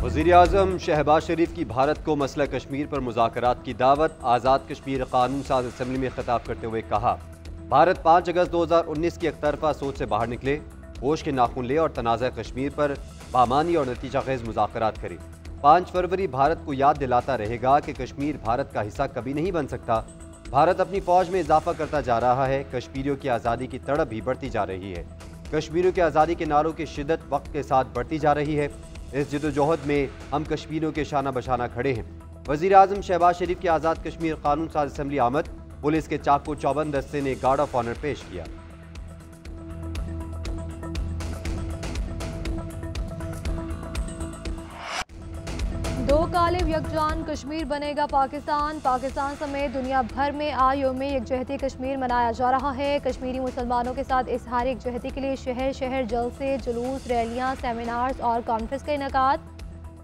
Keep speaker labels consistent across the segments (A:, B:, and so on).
A: वज़ीर आज़म शहबाज शरीफ की भारत को मसला कश्मीर पर मुज़ाकरात की दावत। आज़ाद कश्मीर कानून साज असम्बली में खिताब करते हुए कहा, भारत 5 अगस्त 2019 की एकतरफा सोच से बाहर निकले, होश के नाखून ले और तनाज़ा कश्मीर पर बामानी और नतीजा खेज मुज़ाकरात करे। 5 फरवरी भारत को याद दिलाता रहेगा कि कश्मीर भारत का हिस्सा कभी नहीं बन सकता। भारत अपनी फौज में इजाफा करता जा रहा है। कश्मीरियों की आज़ादी की तड़प भी बढ़ती जा रही है। कश्मीरियों की आज़ादी के नारों की शिद्दत वक्त के साथ बढ़ती जा रही है। इस जदोजहद में हम कश्मीरियों के शाना बशाना खड़े हैं। वज़ीर आज़म शहबाज शरीफ की आज़ाद कश्मीर कानून साज असम्बली आमद। पुलिस के चाकू चौबंद दस्ते ने गार्ड ऑफ ऑनर पेश किया।
B: दो कालिब यकजान कश्मीर बनेगा पाकिस्तान। पाकिस्तान समेत दुनिया भर में आयोम यकजहती कश्मीर मनाया जा रहा है। कश्मीरी मुसलमानों के साथ इजहार यकजहती के लिए शहर शहर जलसे, जुलूस, रैलियां, सेमिनार्स और कॉन्फ्रेंस का इनेकाद।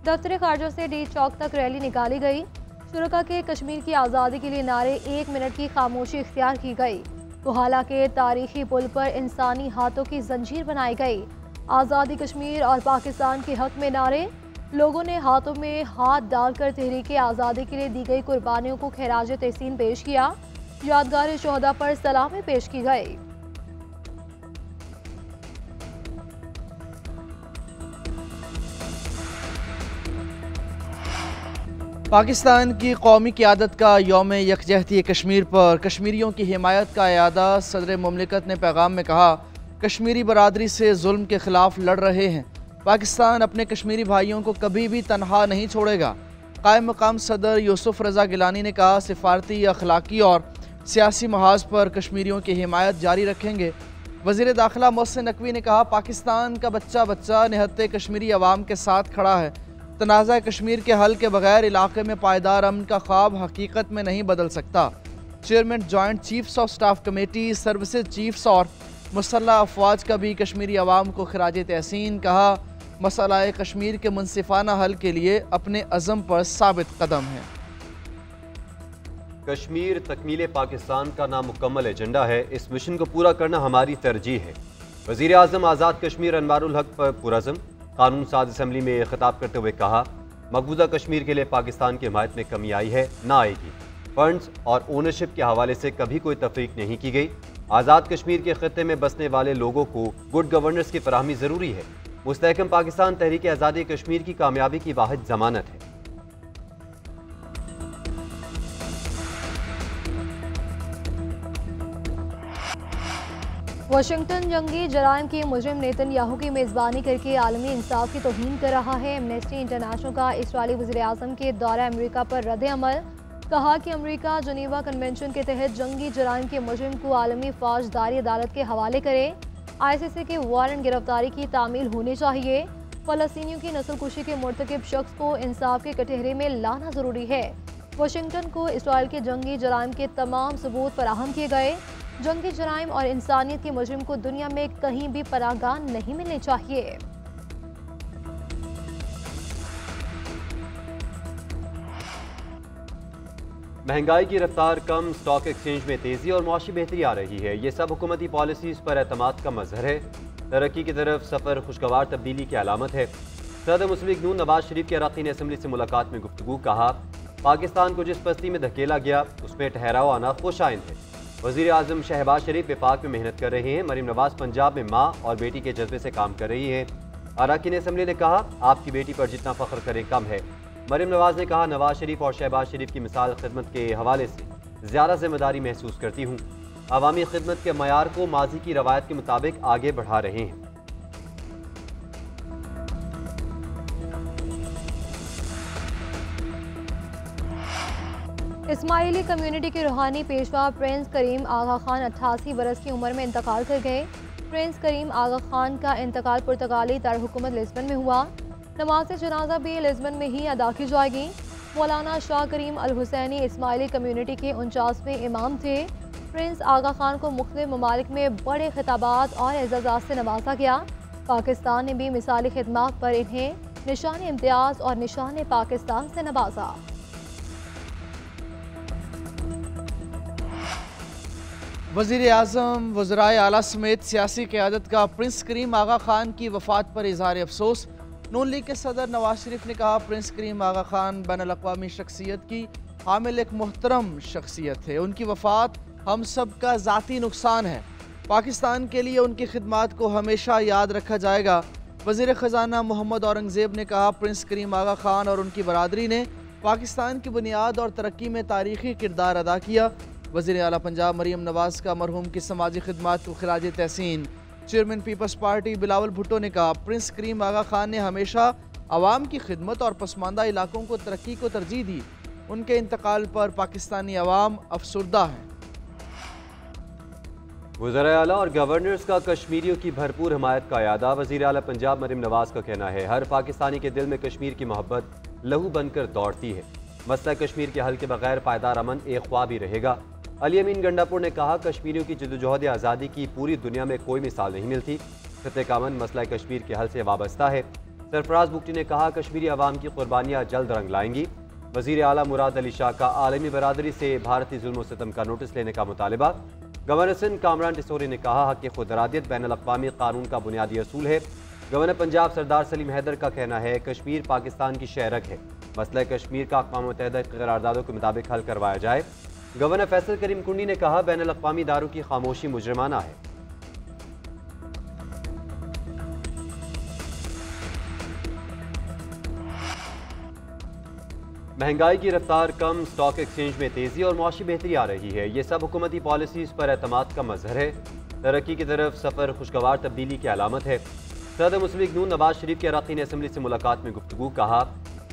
B: दफ्तर खारजा से डी चौक तक रैली निकाली गई। शुरका के कश्मीर की आज़ादी के लिए नारे 1 मिनट की खामोशी इख्तियार की गई। कोहाला के तारीखी पुल पर इंसानी हाथों की जंजीर बनाई गई। आज़ादी कश्मीर और पाकिस्तान के हक में नारे। लोगों ने हाथों में हाथ डालकर तहरीक आज़ादी के लिए दी गई कुर्बानियों को खैराज तहसीन पेश किया। यादगार शोहदा पर सलामी पेश की गई।
C: पाकिस्तान की कौमी क़यादत का यौम यकजहती कश्मीर पर कश्मीरियों की हिमायत का यादा। सदर मुमलिकत ने पैगाम में कहा, कश्मीरी बरादरी से जुल्म के खिलाफ लड़ रहे हैं। पाकिस्तान अपने कश्मीरी भाइयों को कभी भी तनहा नहीं छोड़ेगा। कायम मकाम सदर यूसुफ रज़ा गिलानी ने कहा, सिफारती, अखलाकी और सियासी महाज पर कश्मीरियों की हिमायत जारी रखेंगे। वज़ीर दाखिला मोहसिन नकवी ने कहा, पाकिस्तान का बच्चा बच्चा निहत्ते कश्मीरी अवाम के साथ खड़ा है। तनाज़ा कश्मीर के हल के बगैर इलाके में पायदार अमन का ख्वाब हकीकत में नहीं बदल सकता। Chairman joint chiefs of staff committee, services chiefs और मुसल्लह अफवाज का भी कश्मीरी अवाम को खिराज तहसीन। कहा, मसला कश्मीर के मुनसिफाना हल के लिए अपने अज़म पर साबित कदम है।
A: कश्मीर तकमील पाकिस्तान का नामुकम्मल एजेंडा है। इस मिशन को पूरा करना हमारी तरजीह है। वज़ीर आज़म आज़ाद कश्मीर अनवारुल हक पर पुरज़्म कानून साज असम्बली में खिताब करते हुए कहा, मकबूजा कश्मीर के लिए पाकिस्तान की हिमायत में कमी आई है, ना आएगी। फंड्स और ओनरशिप के हवाले से कभी कोई तफरीक नहीं की गई। आज़ाद कश्मीर के खत्ते में बसने वाले लोगों को गुड गवर्नेंस की फराहमी ज़रूरी है। मुस्तहकम पाकिस्तान तहरीक आज़ादी कश्मीर की कामयाबी की वाहिद ज़मानत है।
B: वाशिंगटन जंगी जराइम के मुजरिम नेतन्याहू की मेज़बानी करके आलमी इंसाफ की तौहीन कर रहा है। एमनेस्टी इंटरनेशनल का इसराइली वज़ीर आज़म के दौरा अमरीका पर रद्द अमल। कहा कि अमरीका जनीवा कन्वेंशन के तहत जंगी जराइम के मुजरिम को आलमी फौजदारी अदालत के हवाले करे। ICC के वारंट गिरफ्तारी की तामील होनी चाहिए। फ़लस्तीनियों की नस्लकुशी के मुर्तकिब शख्स को इंसाफ के कटहरे में लाना ज़रूरी है। वाशिंगटन को इसराइल के जंगी जराइम के तमाम सबूत फराहम किए गए। जंगी जराइम और इंसानियत के मुजरिम को दुनिया में कहीं भी पनाहगाह नहीं मिलनी चाहिए।
A: महंगाई की रफ्तार कम, स्टॉक एक्सचेंज में तेजी और मुआशी बेहतरी आ रही है। ये सब हुकूमती पॉलिसीज पर एतमाद का मजहर है। तरक्की की तरफ सफ़र खुशगवार तब्दीली की अलामत है। सदर मुस्लिम लीग नून नवाज शरीफ के अरकान असम्बली से मुलाकात में गुफ्तगू। कहा, पाकिस्तान को जिस पस्ती में धकेला गया उसमें ठहराव आना खुशाइंद है। वज़ीर आज़म शहबाज शरीफ विफाक में मेहनत कर रहे हैं। मरीम नवाज पंजाब में माँ और बेटी के जज्बे से काम कर रही हैं। अरकान असम्बली ने कहा, आपकी बेटी पर जितना फ़ख्र करें कम है। मरीम नवाज ने कहा, नवाज शरीफ और शहबाज शरीफ की मिसाल खिदमत के हवाले से ज़्यादा जिम्मेदारी महसूस करती हूँ। अवामी खिदमत के मयार को माजी की रवायत के मुताबिक आगे बढ़ा रहे हैं।
B: इस्माइली कम्युनिटी के रूहानी पेशवा प्रिंस करीम आगा खान 88 बरस की उम्र में इंतकाल कर गए। प्रिंस करीम आगा खान का इंतकाल पुर्तगाली दारहुकूमत लिस्बन में हुआ। नमाज जनाजा भी लिस्बन में ही अदा की जाएगी। मौलाना शाह करीम अल हुसैनी इस्माइली कम्युनिटी के 49वें इमाम थे। प्रिंस आगा खान को मुख्तलिफ ममालिक में बड़े खिताबात और एजाज़ात से नवाजा गया। पाकिस्तान ने भी मिसाली खिदमात पर इन्हें निशान इम्तियाज़ और निशान पाकिस्तान से नवाजा।
C: वज़ीर आज़म वज़राए आला समेत सियासी क़यादत का प्रिंस करीम आगा खान की वफ़ात पर इज़हार अफसोस। नून लीग के सदर नवाज शरीफ ने कहा, प्रिंस करीम आगा खान बैनुल-अक़वामी शख्सियत की हामिल एक मोहतरम शख्सियत है, उनकी वफ़ात हम सब का ज़ाती नुकसान है। पाकिस्तान के लिए उनकी खिदमात को हमेशा याद रखा जाएगा। वज़ीर ख़जाना मोहम्मद औरंगज़ेब ने कहा, प्रिंस करीम आगा खान और उनकी बरादरी ने पाकिस्तान की बुनियाद और तरक्की में तारीख़ी किरदार अदा किया। वज़ीर आला पंजाब मरीम नवाज़ का मरहूम की समाजी खिदमात को खिराज तहसीन। Chairman People's party Bilawal Bhutto ने कहा, प्रिंस करीम आगा खान ने हमेशा आवाम की खिदमत और पसमानदा इलाकों को तरक्की को तरजीह दी। उनके इंतकाल पर पाकिस्तानी अवाम अफसुर्दा है।
A: वज़ीर आला और गवर्नर्स का कश्मीरियों की भरपूर हमायत का यादा। वज़ीर आला पंजाब मरीम नवाज़ का कहना है, हर पाकिस्तानी के दिल में कश्मीर की मोहब्बत लहू बनकर दौड़ती है। मसला कश्मीर के हल के बगैर पायदार अमन एक ख्वाब ही रहेगा। अली अमीन गंडापुर ने कहा, कश्मीरियों की जद्दोजहद आज़ादी की पूरी दुनिया में कोई मिसाल नहीं मिलती। खित्ते का अमन मसला कश्मीर के हल से वाबस्ता है। सरफराज बुगटी ने कहा, कश्मीरी अवाम की कुर्बानियाँ जल्द रंग लाएंगी। वज़ीर आला मुराद अली शाह का आलमी बरादरी से भारतीय जुल्म सितम का नोटिस लेने का मुतालबा। गवर्नर सिंध कामरान टिसोरी ने कहा, हक़ खुदरादियत बैनुल-अक़वामी कानून का बुनियादी असूल है। गवर्नर पंजाब सरदार सलीम हैदर का कहना है, कश्मीर पाकिस्तान की शहरक है, मसला कश्मीर का अक़वाम मुत्तहिदा की क़रारदादों के मुताबिक हल करवाया जाए। गवर्नर फैसल करीम कुंडी ने कहा, बैनुल-अक़वामी इदारों की खामोशी मुजरिमाना है। महंगाई की रफ्तार कम, स्टॉक एक्सचेंज में तेजी और मुआशी बेहतरी आ रही है। ये सब हुकूमती पॉलिसीज़ पर एतमाद का मजहर है। तरक्की की तरफ सफ़र खुशगवार तब्दीली की अलामत है। सदर मुस्लिम लीग नून नवाज शरीफ के अरकान असम्बली से मुलाकात में गुफ्तगू। कहा,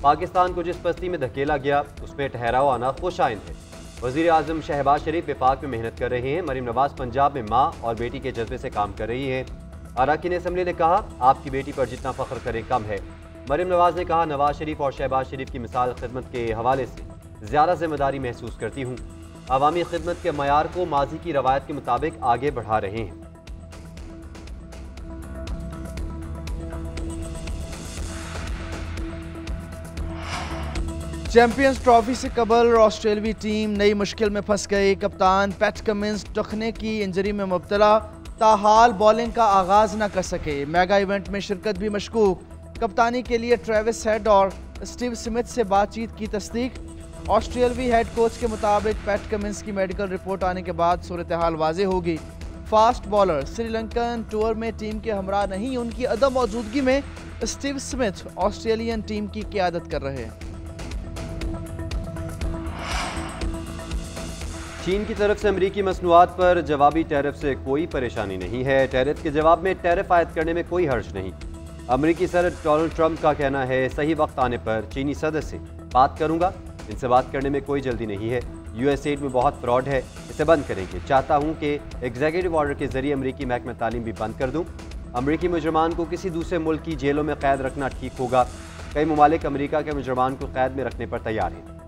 A: पाकिस्तान को जिस पस्ती में धकेला गया उसमें ठहराव आना खुश आइंद है। वज़ीर आज़म शहबाज शरीफ विफाक में मेहनत कर रहे हैं। मरीम नवाज पंजाब में माँ और बेटी के जज्बे से काम कर रही है। अरकान असम्बली ने कहा, आपकी बेटी पर जितना फ़ख्र करें कम है। मरीम नवाज ने कहा, नवाज शरीफ और शहबाज शरीफ की मिसाल खिदमत के हवाले से ज़्यादा जिम्मेदारी महसूस करती हूँ। अवामी खिदमत के मयार को माजी की रवायत के मुताबिक आगे बढ़ा रहे हैं।
C: चैंपियंस ट्रॉफी से कबल ऑस्ट्रेलवी टीम नई मुश्किल में फंस गई। कप्तान पैट कमिंस टखने की इंजरी में मुब्तला, ताहाल बॉलिंग का आगाज न कर सके। मेगा इवेंट में शिरकत भी मशकूक। कप्तानी के लिए ट्रेविस हेड और स्टीव स्मिथ से बातचीत की तस्दीक। ऑस्ट्रेलवी हेड कोच के मुताबिक पैट कमिंस की मेडिकल रिपोर्ट आने के बाद सूरत हाल वाज़ेह होगी। फास्ट बॉलर श्रीलंकन टूर में टीम के हमरा नहीं, उनकी अदम मौजूदगी में स्टीव स्मिथ ऑस्ट्रेलियन टीम की क़ियादत कर रहे हैं।
A: चीन की तरफ से अमरीकी मसनूआत पर जवाबी टैरिफ से कोई परेशानी नहीं है। टैरिफ के जवाब में टैरिफ आयद करने में कोई हर्ज नहीं। अमरीकी सदर डोनाल्ड ट्रंप का कहना है, सही वक्त आने पर चीनी सदर से बात करूंगा, इनसे बात करने में कोई जल्दी नहीं है। यूएसएड में बहुत फ्रॉड है, इसे बंद करेंगे। चाहता हूं कि एग्जीक्यूटिव ऑर्डर के जरिए अमरीकी महकमा तालीम भी बंद कर दूं। अमरीकी मुजरमान को किसी दूसरे मुल्क की जेलों में कैद रखना ठीक होगा। कई ममालिक अमरीका के मुजरमान को कैद में रखने पर तैयार हैं।